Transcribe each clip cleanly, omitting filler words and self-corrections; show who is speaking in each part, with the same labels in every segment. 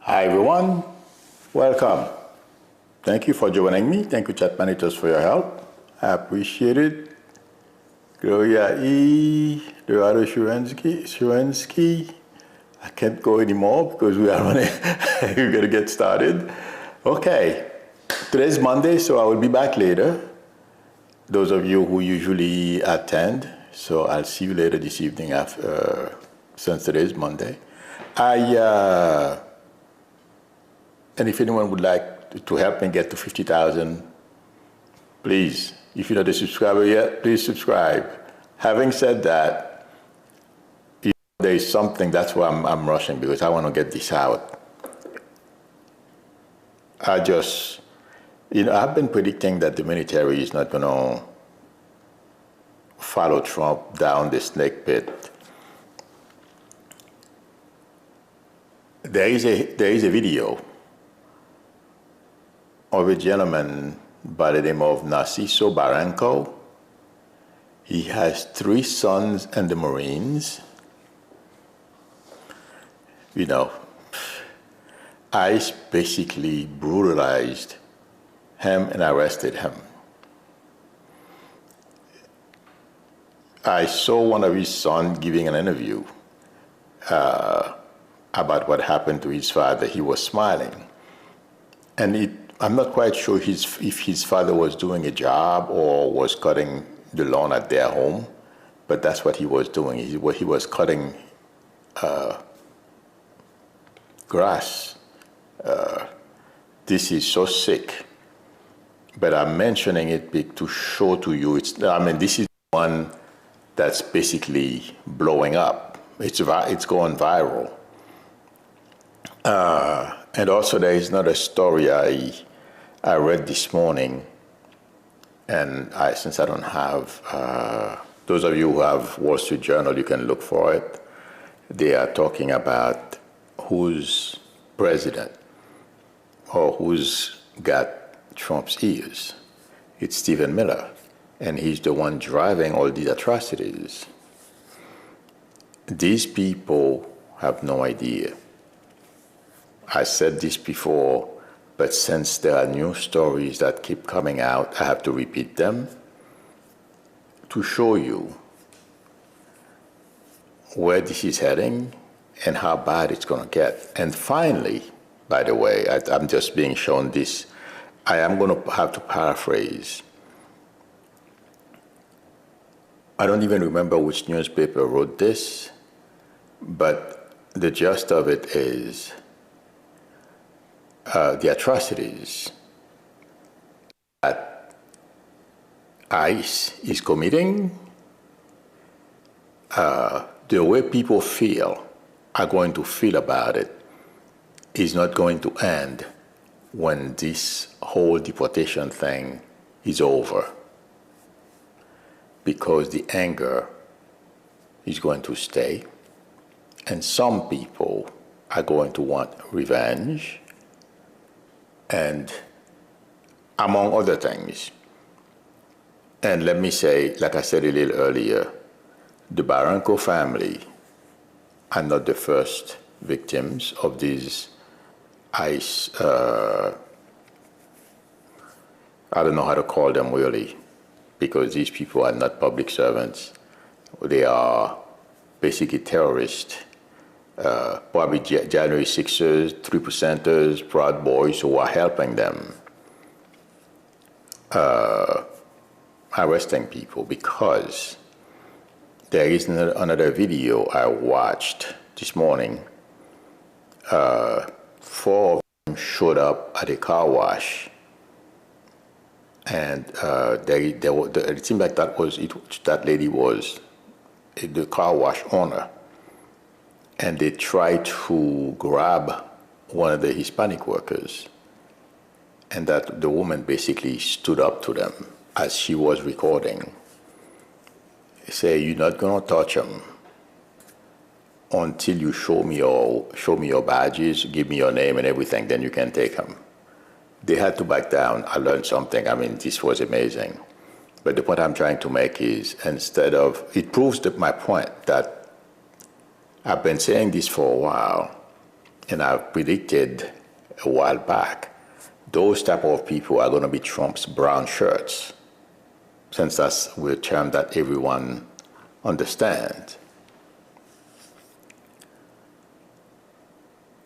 Speaker 1: Hi everyone, welcome. Thank you for joining me. Thank you, chat managers, for your help. I appreciate it. Gloria E, Dorado Shurensky. I can't go anymore because we are running. We're gonna get started. Okay, today's Monday, so I will be back later. Those of you who usually attend, so I'll see you later this evening after, since today's Monday. And if anyone would like to help me get to 50,000, please, if you're not a subscriber yet, please subscribe. Having said that, if there is something, that's why I'm rushing, because I want to get this out. I've been predicting that the military is not going to follow Trump down the snake pit. There is a video of a gentleman by the name of Narciso Barranco. He has 3 sons in the Marines. ICE basically brutalized him and arrested him. I saw one of his sons giving an interview about what happened to his father. He was smiling. And I'm not quite sure if his father was doing a job or was cutting the lawn at their home, but that's what he was doing. He was cutting grass. This is so sick, but I'm mentioning it to show to you. This is one that's basically blowing up. It's going viral. And also there is another story I read this morning, and since I don't have, those of you who have Wall Street Journal, you can look for it. They are talking about who's president or who's got Trump's ears. It's Stephen Miller, and he's the one driving all these atrocities. These people have no idea. I said this before, but since there are new stories that keep coming out, I have to repeat them to show you where this is heading and how bad it's going to get. And finally, by the way, I'm just being shown this. I am going to have to paraphrase. I don't even remember which newspaper wrote this, but the gist of it is the atrocities that ICE is committing, the way people are going to feel about it is not going to end when this whole deportation thing is over, because the anger is going to stay, and some people are going to want revenge, and among other things. And let me say, like I said a little earlier, the Barranco family are not the first victims of these ICE, I don't know how to call them really, because these people are not public servants. They are basically terrorists. Probably January 6ers, 3%ers, Proud Boys who are helping them arresting people, because there is another video I watched this morning. 4 of them showed up at a car wash, and it seemed like that lady was the car wash owner. And they tried to grab one of the Hispanic workers, and that the woman basically stood up to them as she was recording. Say, "You're not gonna touch him until you show me your badges, give me your name and everything. Then you can take him." They had to back down. I learned something. This was amazing. But the point I'm trying to make is, it proves my point that I've been saying this for a while. and I've predicted a while back, those type of people are going to be Trump's brown shirts, since that's a term that everyone understands.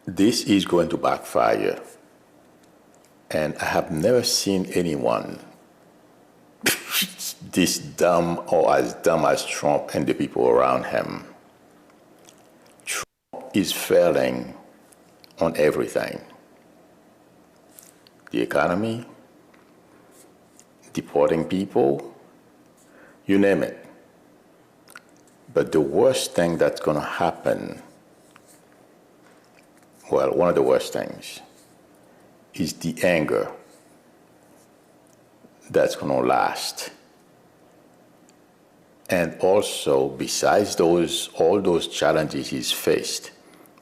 Speaker 1: This is going to backfire. And I have never seen anyone this dumb or as dumb as Trump and the people around him. Trump is failing on everything. The economy, deporting people, you name it. But the worst thing that's going to happen, well, one of the worst things, is the anger that's going to last. And also, besides all those challenges he's faced,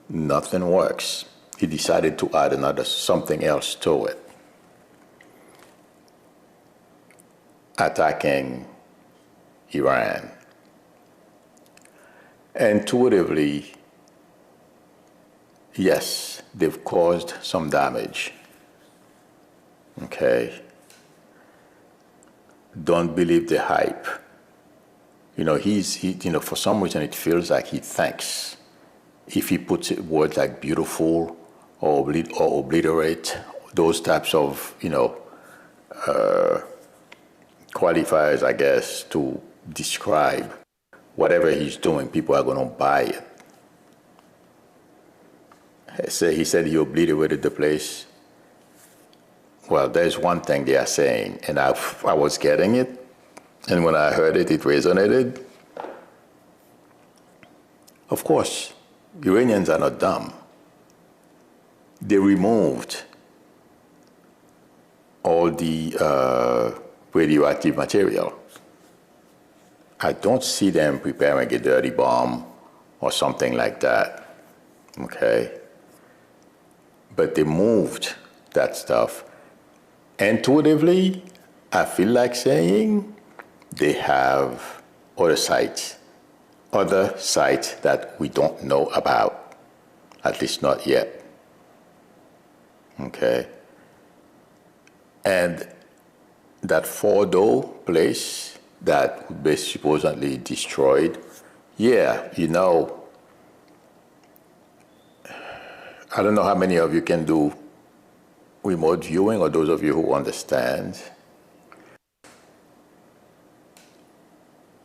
Speaker 1: nothing works. He decided to add something else to it. Attacking Iran. Intuitively, yes, they've caused some damage. Okay? Don't believe the hype. For some reason it feels like he thinks if he puts words like beautiful or obliterate, those types of, qualifiers, I guess, to describe whatever he's doing, people are going to buy it. He said he obliterated the place. Well, there's one thing they are saying, and I was getting it, and when I heard it, it resonated. Of course, Iranians are not dumb. They removed all the radioactive material. I don't see them preparing a dirty bomb or something like that, okay? But they moved that stuff. Intuitively, I feel like saying they have other sites that we don't know about, at least not yet, okay? And that Fordo place that would be supposedly destroyed, yeah, I don't know how many of you can do remote viewing, or those of you who understand.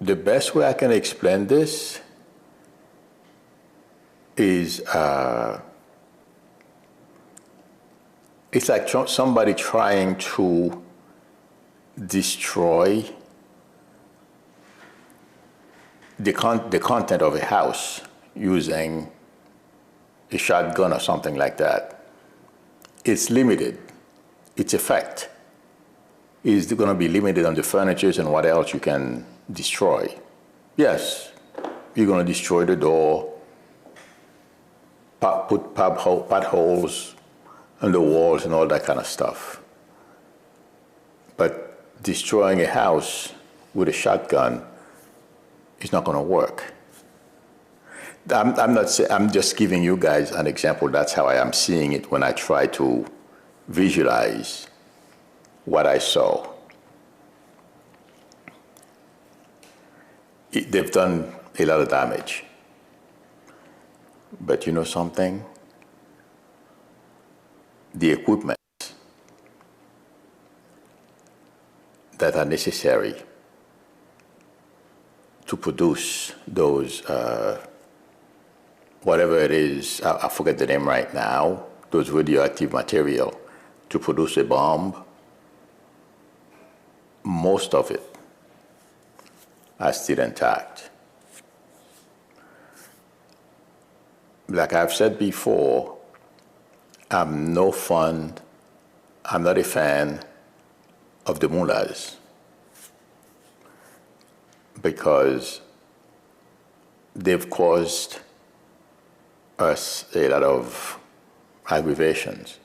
Speaker 1: The best way I can explain this is it's like somebody trying to destroy the content of a house using a shotgun or something like that. It's limited. Its effect is going to be limited on the furniture and what else you can destroy. Yes, you're going to destroy the door, put potholes on the walls and all that kind of stuff. But destroying a house with a shotgun is not going to work. I'm not saying, I'm just giving you guys an example. That's how I am seeing it when I try to visualize what I saw. They've done a lot of damage. But you know something? The equipment that are necessary to produce those whatever it is, I forget the name right now, those radioactive material to produce a bomb, most of it are still intact. Like I've said before, I'm not a fan of the mullahs because they've caused us a lot of aggravations.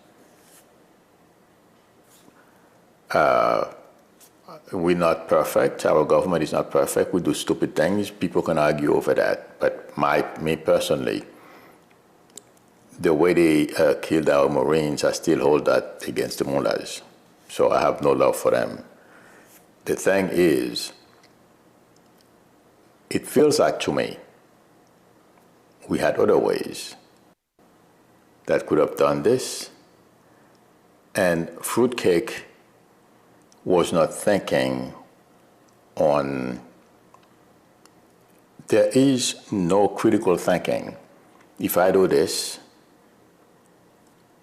Speaker 1: We're not perfect. Our government is not perfect. We do stupid things. People can argue over that. But me personally, the way they killed our Marines, I still hold that against the mullahs. So I have no love for them. The thing is, it feels like to me, we had other ways that could have done this. And Fruitcake was not thinking on, there is no critical thinking. If I do this,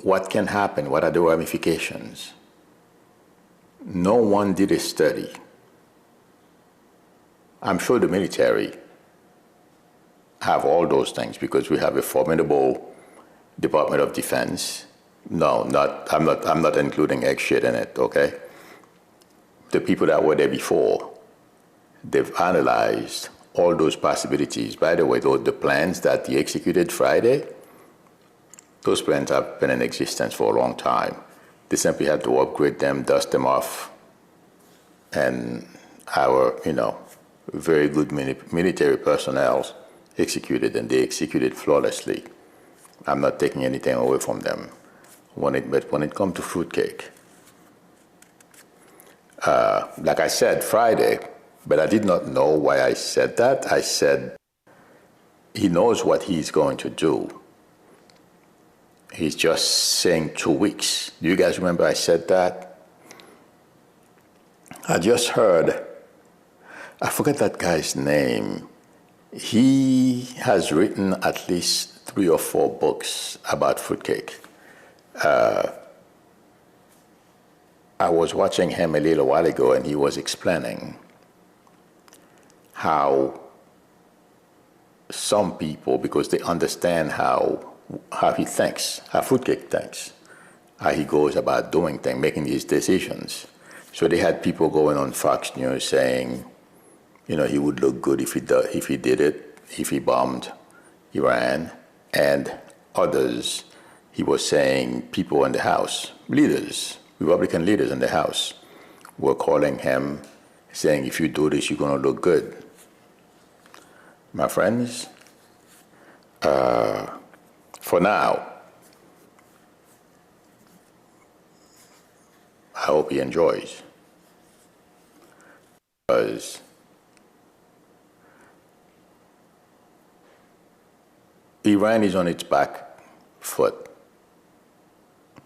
Speaker 1: what can happen? What are the ramifications? No one did a study. I'm sure the military have all those things because we have a formidable Department of Defense. No, I'm not including egg shit in it, okay? The people that were there before, they've analyzed all those possibilities. By the way, the plans that they executed Friday, those plans have been in existence for a long time. They simply had to upgrade them, dust them off, and our, very good military personnel executed, and they executed flawlessly. I'm not taking anything away from them. But when it comes to Fruitcake, like I said Friday, but I did not know why I said that. I said he knows what he's going to do. He's just saying 2 weeks. Do you guys remember I said that? I just heard, I forget that guy's name. He has written at least 3 or 4 books about Fruitcake. I was watching him a little while ago, and he was explaining how some people, because they understand how he thinks, how Fruitcake thinks, how he goes about doing things, making these decisions. So they had people going on Fox News saying, he would look good if he did it, if he bombed Iran, and others. He was saying people in the House, leaders, Republican leaders in the House, were calling him, saying, if you do this, you're going to look good. My friends, for now, I hope he enjoys. Because Iran is on its back foot.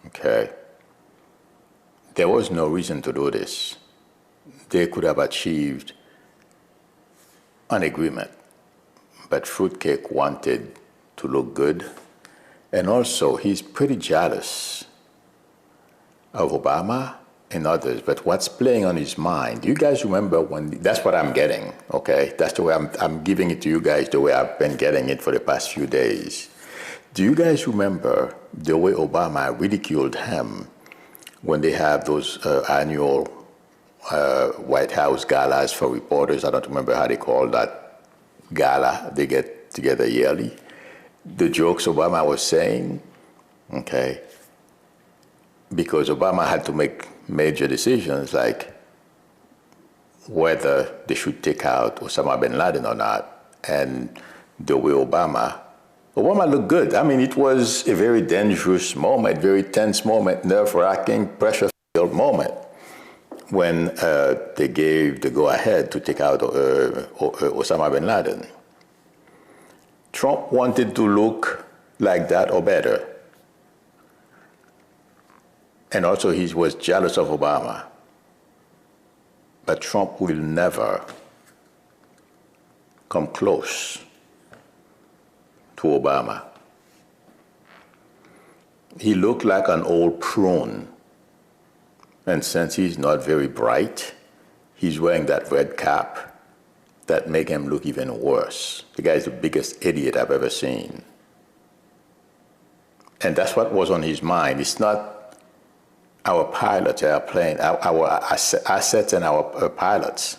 Speaker 1: Okay. There was no reason to do this. They could have achieved an agreement, but Fruitcake wanted to look good, and also he's pretty jealous of Obama and others. But what's playing on his mind? Do you guys remember when? That's what I'm getting. Okay, that's the way I'm giving it to you guys. The way I've been getting it for the past few days. Do you guys remember the way Obama ridiculed him when they have those annual White House galas for reporters? I don't remember how they call that gala. They get together yearly. The jokes Obama was saying, okay, because Obama had to make major decisions like whether they should take out Osama bin Laden or not. And the way Obama looked good. I mean, it was a very dangerous moment, very tense moment, nerve-wracking, pressure-filled moment when they gave the go-ahead to take out Osama bin Laden. Trump wanted to look like that or better. And also he was jealous of Obama. But Trump will never come close to Obama. He looked like an old prune. And since he's not very bright, he's wearing that red cap that make him look even worse. The guy's the biggest idiot I've ever seen. And that's what was on his mind. It's not our pilots, our plane, our assets and our pilots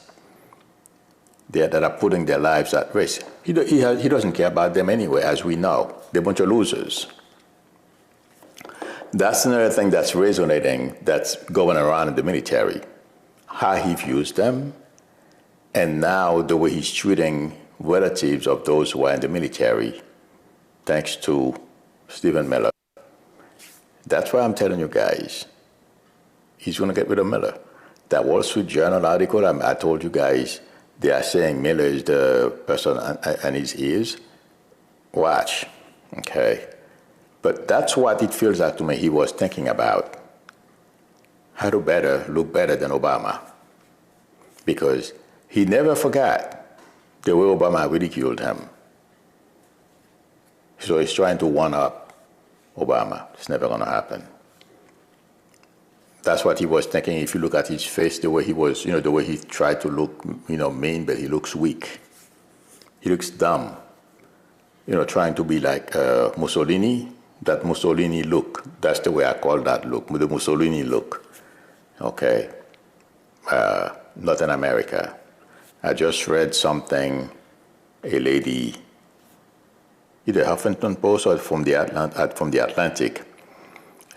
Speaker 1: that are putting their lives at risk. He doesn't care about them anyway, as we know. They're a bunch of losers. That's another thing that's resonating, that's going around in the military. How he views them, and now the way he's treating relatives of those who are in the military, thanks to Stephen Miller. That's why I'm telling you guys, he's going to get rid of Miller. That Wall Street Journal article, I told you guys, they are saying Miller is the person and his ears. Watch, okay? But that's what it feels like to me he was thinking about. How to look better than Obama. Because he never forgot the way Obama ridiculed him. So he's trying to one-up Obama. It's never going to happen. That's what he was thinking. If you look at his face, the way he was, the way he tried to look, mean, but he looks weak. He looks dumb. Trying to be like Mussolini, that Mussolini look. That's the way I call that look, the Mussolini look. Okay. Not in America. I just read something, a lady, either Huffington Post or from the Atlantic,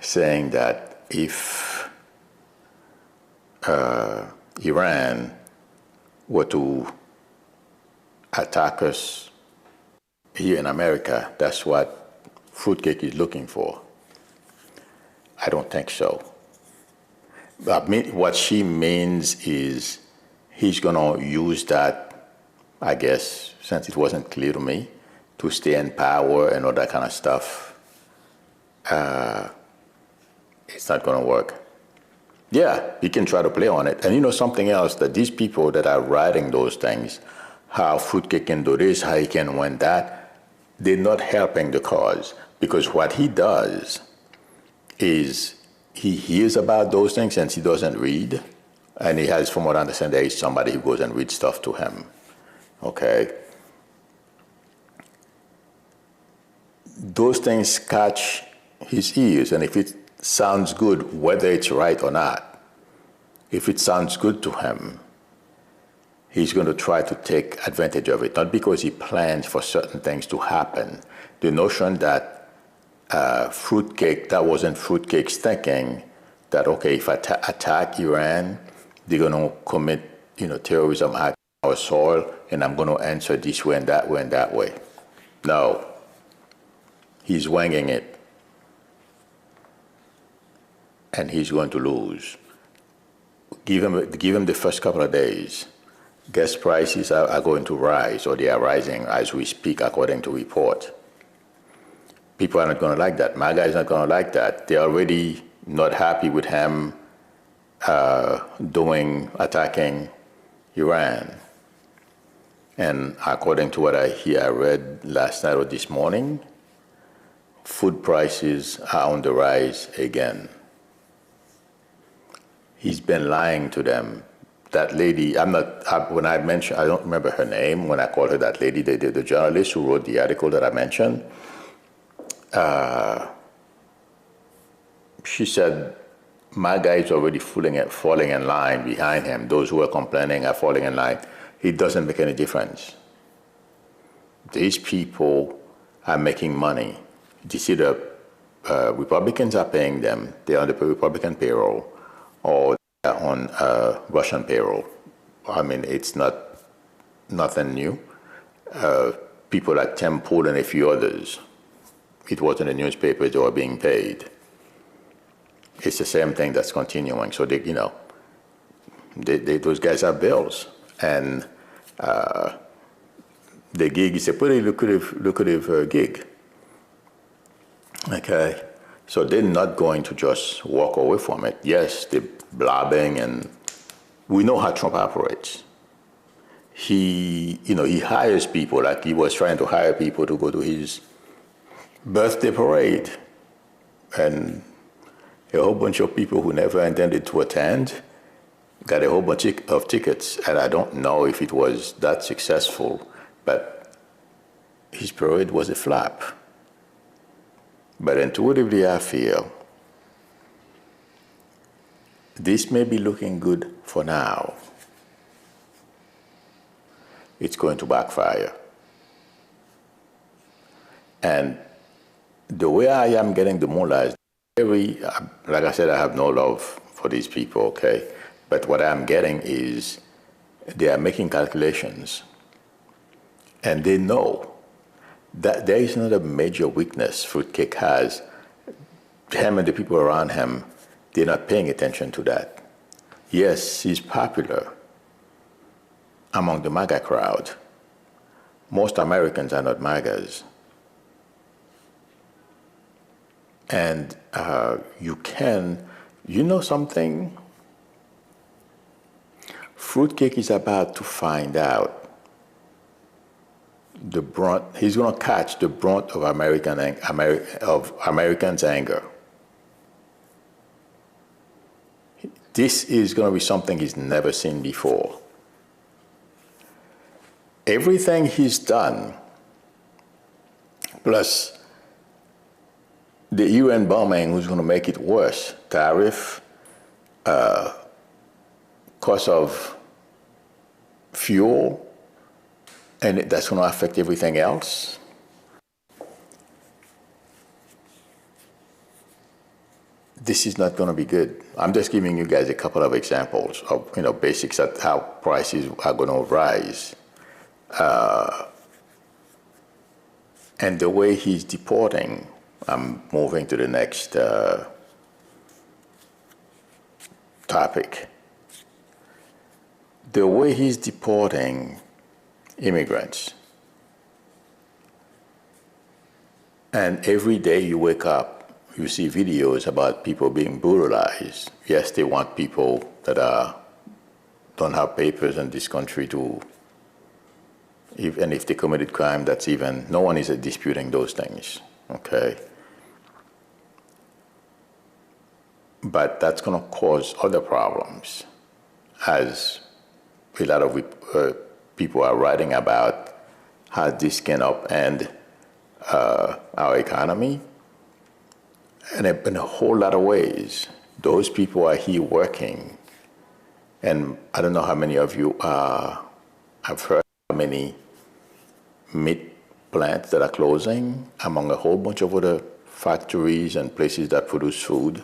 Speaker 1: saying that if Iran were to attack us here in America, that's what fruitcake is looking for. I don't think so. What she means is he's going to use that, I guess, since it wasn't clear to me, to stay in power and all that kind of stuff. It's not going to work. Yeah, he can try to play on it. And something else, that these people that are writing those things, how fruitcake can do this, how he can win that, they're not helping the cause. Because what he does is he hears about those things since he doesn't read. And he has, from what I understand, there is somebody who goes and reads stuff to him. Okay? Those things catch his ears. And if it sounds good, whether it's right or not, if it sounds good to him, he's going to try to take advantage of it. Not because he plans for certain things to happen. The notion that fruitcake, that wasn't fruitcake's thinking, that, okay, if I attack Iran, they're going to commit, terrorism act on our soil, and I'm going to answer this way and that way and that way. No. He's winging it. And he's going to lose. Give him the first couple of days. Gas prices are going to rise, or they are rising as we speak, according to report. People are not going to like that. MAGA is not going to like that. They're already not happy with him attacking Iran. And according to what I read last night or this morning, food prices are on the rise again. He's been lying to them. That lady, when I mentioned, I don't remember her name, when I called her that lady, the journalist who wrote the article that I mentioned, she said, my guy is already falling in line behind him. Those who are complaining are falling in line. It doesn't make any difference. These people are making money. You see, the Republicans are paying them. They're on the Republican payroll, or they're on Russian payroll. I mean, it's nothing new. People like Tim Pool and a few others, it was in the newspapers, they were being paid. It's the same thing that's continuing. So those guys have bills, and the gig is a pretty lucrative gig. Okay, so they're not going to just walk away from it. Yes, they're blabbing, and we know how Trump operates. He hires people, like he was trying to hire people to go to his birthday parade, and a whole bunch of people who never intended to attend got a whole bunch of tickets, and I don't know if it was that successful, but his parade was a flop. But intuitively, I feel this may be looking good for now. It's going to backfire. And the way I am getting the mullah is like I said, I have no love for these people, okay? But what I'm getting is they are making calculations, and they know That there is another major weakness Fruitcake has. Him and the people around him, they're not paying attention to that. Yes, he's popular among the MAGA crowd. Most Americans are not MAGAs. And you know something? Fruitcake is about to find out the brunt. He's going to catch the brunt of Americans' anger. This is going to be something he's never seen before. Everything he's done, plus the UN bombing, who's going to make it worse, tariff, cost of fuel, and that's going to affect everything else. This is not going to be good. I'm just giving you guys a couple of examples of basics of how prices are going to rise. And the way he's deporting, I'm moving to the next topic. The way he's deporting immigrants, and every day you wake up, you see videos about people being brutalized. Yes, they want people that don't have papers in this country to, and if they committed crime, that's even, no one is disputing those things, okay? But that's going to cause other problems, as a lot of people are writing about how this can upend our economy. And in a whole lot of ways, those people are here working. And I don't know how many of you have heard how many meat plants that are closing, among a whole bunch of other factories and places that produce food.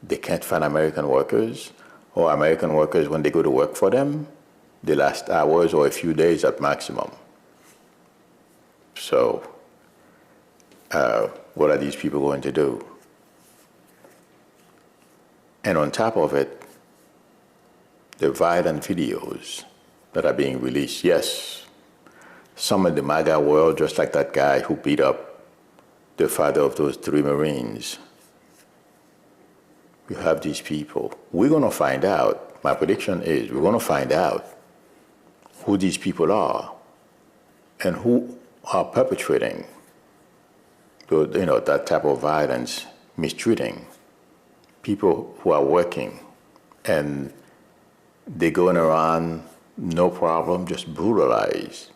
Speaker 1: They can't find American workers, or American workers, when they go to work for them, they last hours or a few days at maximum. So, what are these people going to do? And on top of it, the violent videos that are being released. Yes, some in the MAGA world, just like that guy who beat up the father of those 3 Marines. You have these people. We're going to find out. My prediction is we're going to find out who these people are and who are perpetrating that type of violence, mistreating people who are working, and they're going around, no problem, just brutalize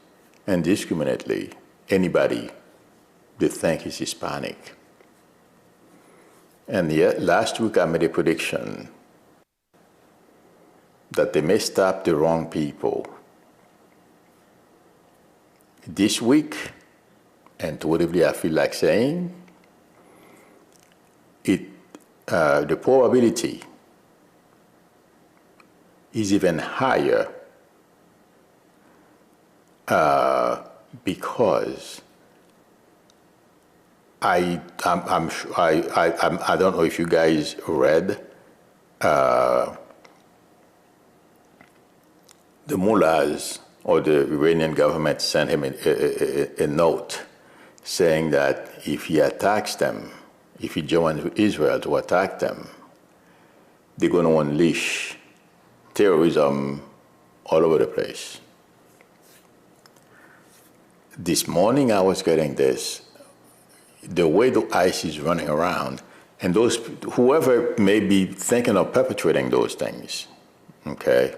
Speaker 1: indiscriminately anybody they think is Hispanic. And yet, last week I made a prediction that they may stop the wrong people. This week, intuitively I feel like saying, the probability is even higher because I don't know if you guys read the mullahs or the Iranian government sent him a note saying that if he attacks them, if he joins Israel to attack them, they're going to unleash terrorism all over the place. This morning I was getting this. The way the ICE is running around, and whoever may be thinking of perpetrating those things, okay,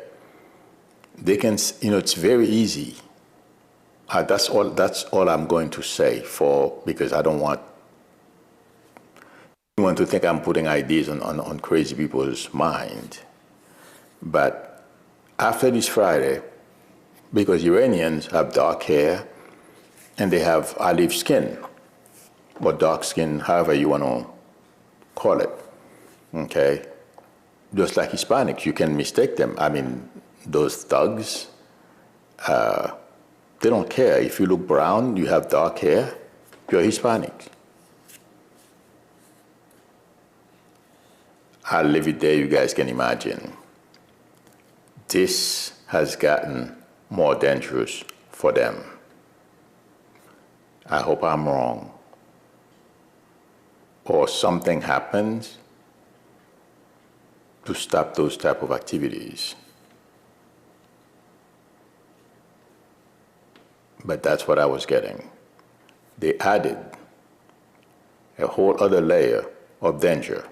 Speaker 1: they can, it's very easy. That's all I'm going to say because I don't want anyone to think I'm putting ideas on crazy people's mind. But after this Friday, because Iranians have dark hair and they have olive skin, or dark skin, however you want to call it, okay? Just like Hispanics, you can mistake them. I mean, those thugs, They don't care. If you look brown, you have dark hair, you're Hispanic. I'll leave it there, you guys can imagine. This has gotten more dangerous for them. I hope I'm wrong. Or something happens to stop those type of activities. But that's what I was getting. They added a whole other layer of danger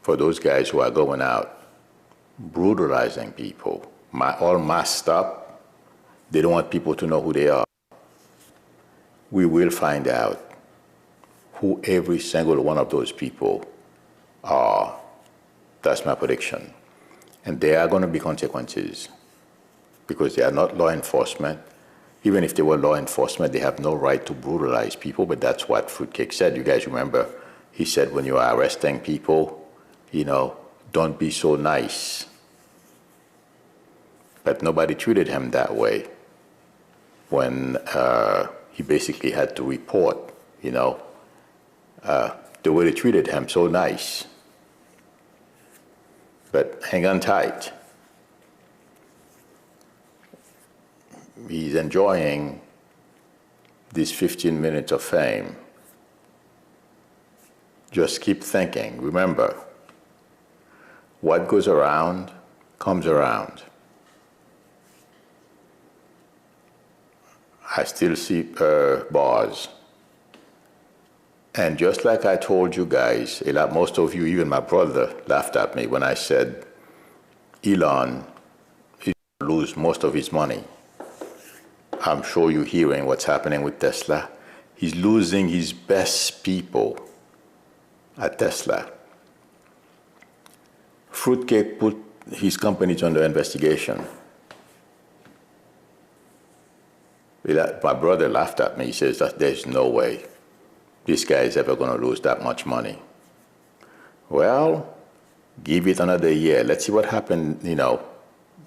Speaker 1: for those guys who are going out brutalizing people, all masked up. They don't want people to know who they are. We will find out who every single one of those people are. That's my prediction. And there are going to be consequences because they are not law enforcement. Even if they were law enforcement, they have no right to brutalize people, but that's what Fruitcake said. You guys remember, he said when you are arresting people, don't be so nice. But nobody treated him that way when he basically had to report, the way they treated him, so nice. But hang on tight. He's enjoying these 15 minutes of fame. Just keep thinking. Remember, what goes around comes around. I still see bars. And just like I told you guys, most of you, even my brother, laughed at me when I said Elon is going to lose most of his money. I'm sure you're hearing what's happening with Tesla. He's losing his best people at Tesla. Fruitcake put his companies under investigation. My brother laughed at me. He says that there's no way this guy is ever going to lose that much money. Well, give it another year. Let's see what happens,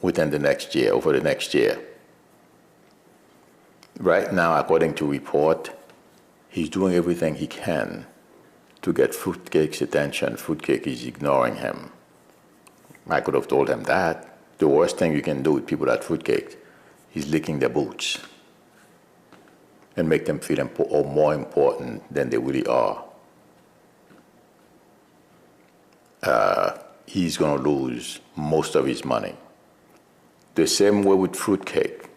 Speaker 1: within the next year, over the next year. Right now, according to report, he's doing everything he can to get Fruitcake's attention. Fruitcake is ignoring him. I could have told him that. The worst thing you can do with people at Fruitcake is licking their boots and make them feel more important than they really are. He's going to lose most of his money. The same way with Fruitcake.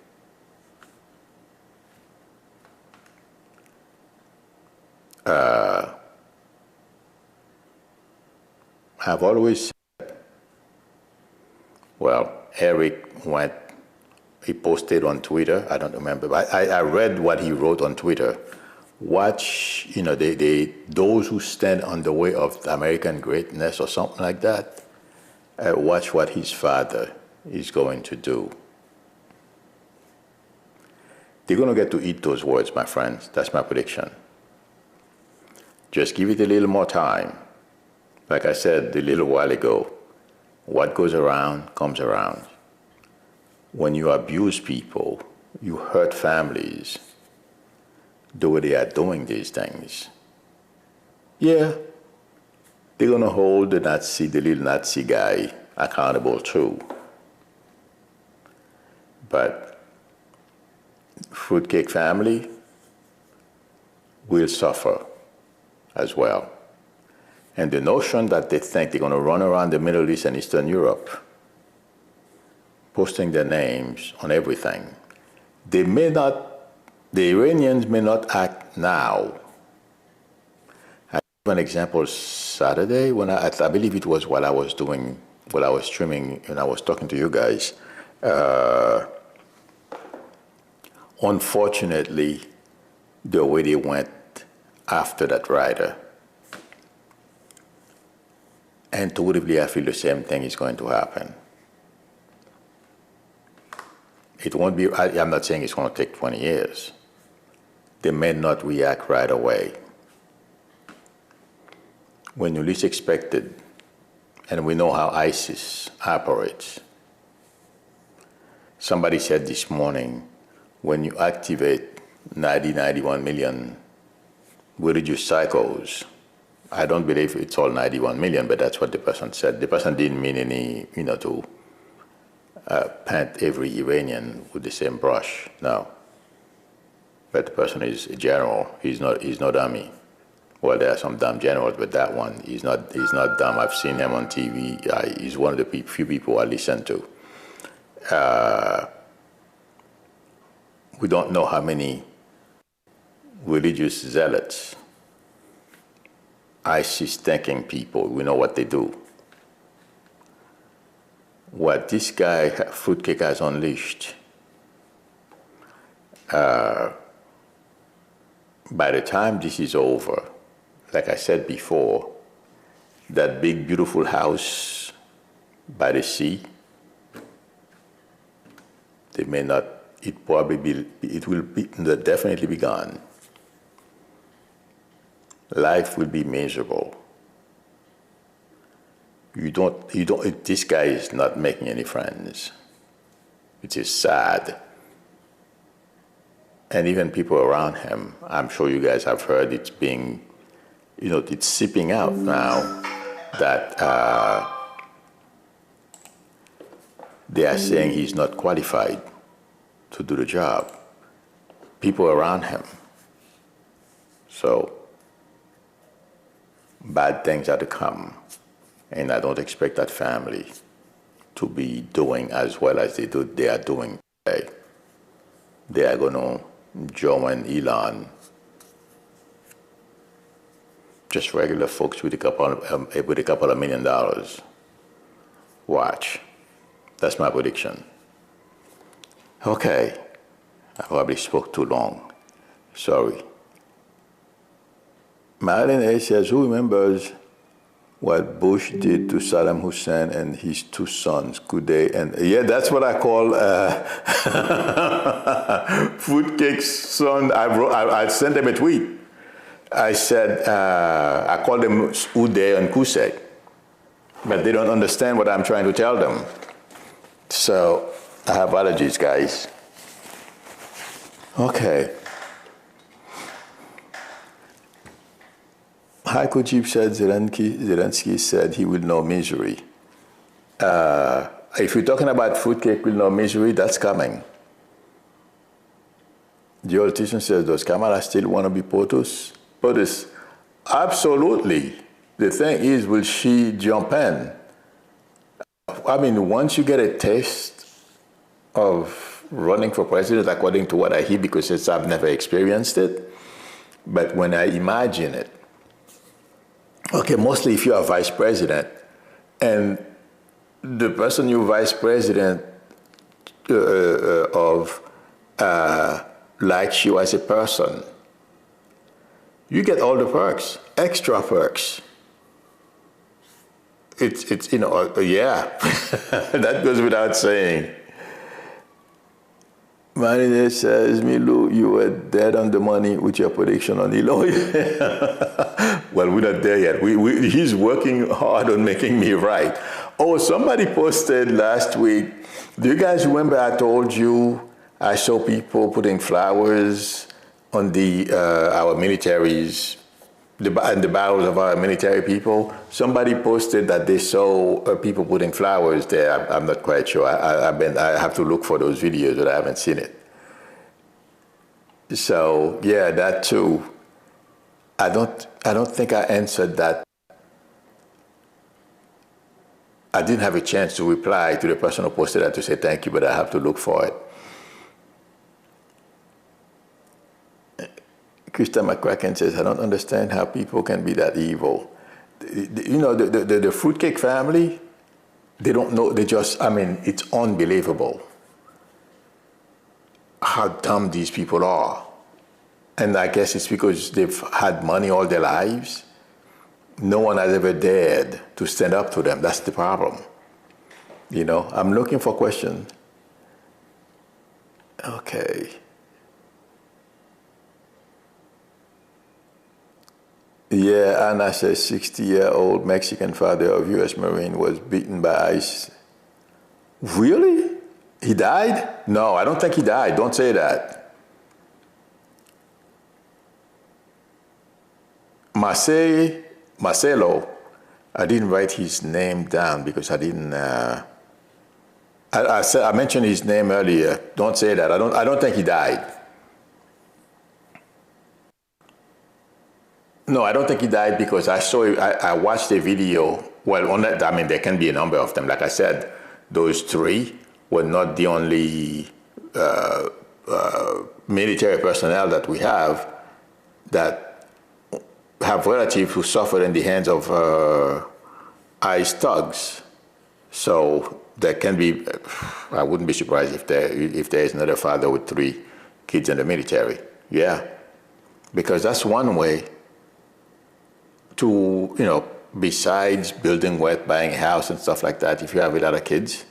Speaker 1: I've always said, Eric he posted on Twitter, I don't remember, but I read what he wrote on Twitter. Watch, those who stand on the way of American greatness or something like that, watch what his father is going to do. They're going to get to eat those words, my friends. That's my prediction. Just give it a little more time. Like I said a little while ago, what goes around comes around. When you abuse people, you hurt families, the way they are doing these things. Yeah, they're going to hold the little Nazi guy accountable too. But Fruitcake family will suffer as well. And the notion that they think they're going to run around the Middle East and Eastern Europe posting their names on everything, the Iranians may not act now. I give an example Saturday when I believe it was while I was streaming and I was talking to you guys. Unfortunately, the way they went after that rider, intuitively I feel the same thing is going to happen. It won't be, I'm not saying it's going to take 20 years. They may not react right away. When you least expect it, and we know how ISIS operates, somebody said this morning, when you activate 91 million religious cycles, I don't believe it's all 91 million, but that's what the person said. The person didn't mean any, to paint every Iranian with the same brush. No. But the person is a general. He's not dummy. Well, there are some dumb generals, but that one he's not dumb. I've seen him on TV. He's one of the few people I listen to. We don't know how many religious zealots, ISIS thinking people, we know what they do. What this guy, Fruitcake, has unleashed, by the time this is over, like I said before, that big, beautiful house by the sea, they may not, it will definitely be gone. Life will be miserable. This guy is not making any friends. It is sad. And even people around him, I'm sure you guys have heard it's being, it's seeping out now that they are saying he's not qualified to do the job. People around him. So, bad things are to come. And I don't expect that family to be doing as well as they are doing today. They are going to join Elon, just regular folks with a couple of $1 million. Watch. That's my prediction. Okay. I probably spoke too long. Sorry. Marilyn A. says, who remembers what Bush did to Saddam Hussein and his two sons? Could they? And yeah, that's what I call Fruitcake's son. I sent them a tweet. I said, I called them Uday and Kusek, but they don't understand what I'm trying to tell them. So I have allergies, guys. Okay. Heiko Jeep said Zelensky said he will know misery. If you're talking about Fruitcake will know misery, that's coming. The politician says, does Kamala still want to be POTUS? POTUS, absolutely. The thing is, will she jump in? I mean, once you get a taste of running for president, according to what I hear, because I've never experienced it, but when I imagine it, okay, mostly if you are vice president, and the person you're vice president of likes you as a person, you get all the perks, extra perks. It's yeah, that goes without saying. Marine says, Milu, you were dead on the money with your prediction on Eloy. Well, we're not there yet. He's working hard on making me right. Oh, somebody posted last week. Do you guys remember I told you I saw people putting flowers on our militaries, the barrels of our military people? Somebody posted that they saw people putting flowers there. I'm not quite sure. I have to look for those videos, but I haven't seen it. So yeah, that too. I don't think I answered that. I didn't have a chance to reply to the person who posted that to say thank you, but I have to look for it. Krista McCracken says, I don't understand how people can be that evil. The Fruitcake family, they don't know, it's unbelievable how dumb these people are. And I guess it's because they've had money all their lives. No one has ever dared to stand up to them. That's the problem. I'm looking for questions. Okay. Yeah, Anna says 60-year-old Mexican father of U.S. Marine was beaten by ICE. Really? He died? No, I don't think he died. Don't say that. Marcelo, I didn't write his name down because I didn't. I mentioned his name earlier. Don't say that. I don't think he died. No, I don't think he died because I watched a video. Well, on that, I mean, there can be a number of them. Like I said, those three were not the only military personnel that we have that have relatives who suffered in the hands of ICE thugs. So there can be, I wouldn't be surprised if there is another father with 3 kids in the military. Yeah, because that's one way to, besides building wealth, buying a house and stuff like that. If you have a lot of kids,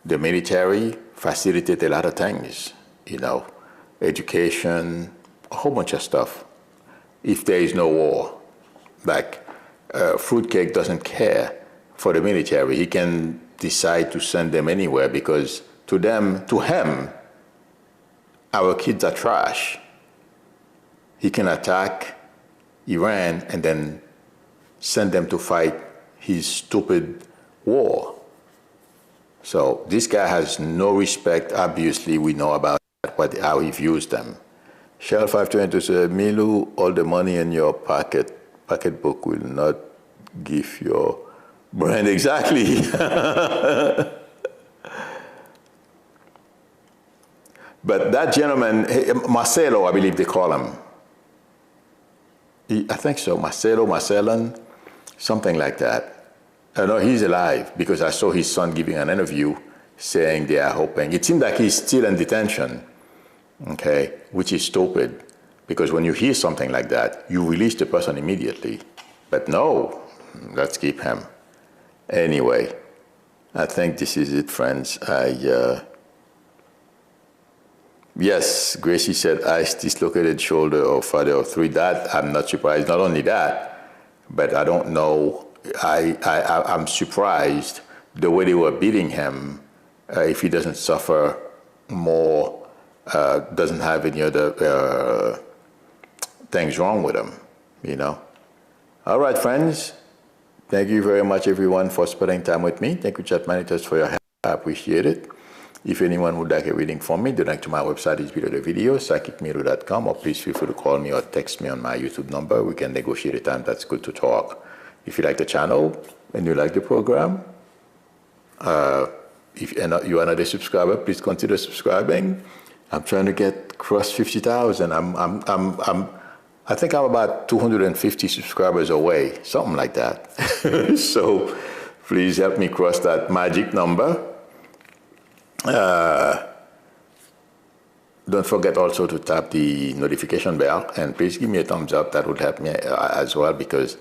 Speaker 1: the military facilitates a lot of things, education, a whole bunch of stuff. If there is no war, like Fruitcake doesn't care for the military. He can decide to send them anywhere because to him, our kids are trash. He can attack Iran and then send them to fight his stupid war. So this guy has no respect. Obviously, we know about how he views them. Shell 522 said, Milu, all the money in your pocketbook will not give your brand. Exactly. But that gentleman, Marcelo, I believe they call him. I think so, Marcelon, something like that. No, he's alive because I saw his son giving an interview saying they are hoping. It seems like he's still in detention, okay, which is stupid because when you hear something like that, you release the person immediately. But no, let's keep him. Anyway, I think this is it, friends. Yes, Gracie said, ICE dislocated shoulder of father of 3. That, I'm not surprised. Not only that, but I don't know. I'm surprised the way they were beating him. If he doesn't suffer more, doesn't have any other things wrong with him, All right, friends. Thank you very much, everyone, for spending time with me. Thank you, chat managers, for your help. I appreciate it. If anyone would like a reading from me, the link to my website is below the video, psychicmiru.com, or please feel free to call me or text me on my YouTube number. We can negotiate a time that's good to talk. If you like the channel and you like the program, if you are not a subscriber, please consider subscribing. I'm trying to get cross 50,000. I think I'm about 250 subscribers away, something like that. So please help me cross that magic number. Don't forget also to tap the notification bell and please give me a thumbs up. That would help me as well because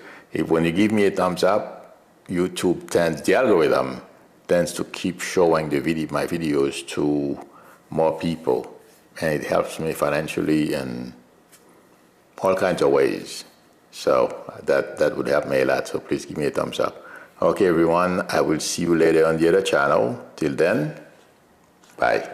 Speaker 1: when you give me a thumbs up, YouTube the algorithm tends to keep showing my videos to more people, and it helps me financially in all kinds of ways. So that would help me a lot. So please give me a thumbs up. Okay, everyone, I will see you later on the other channel. Till then, bye.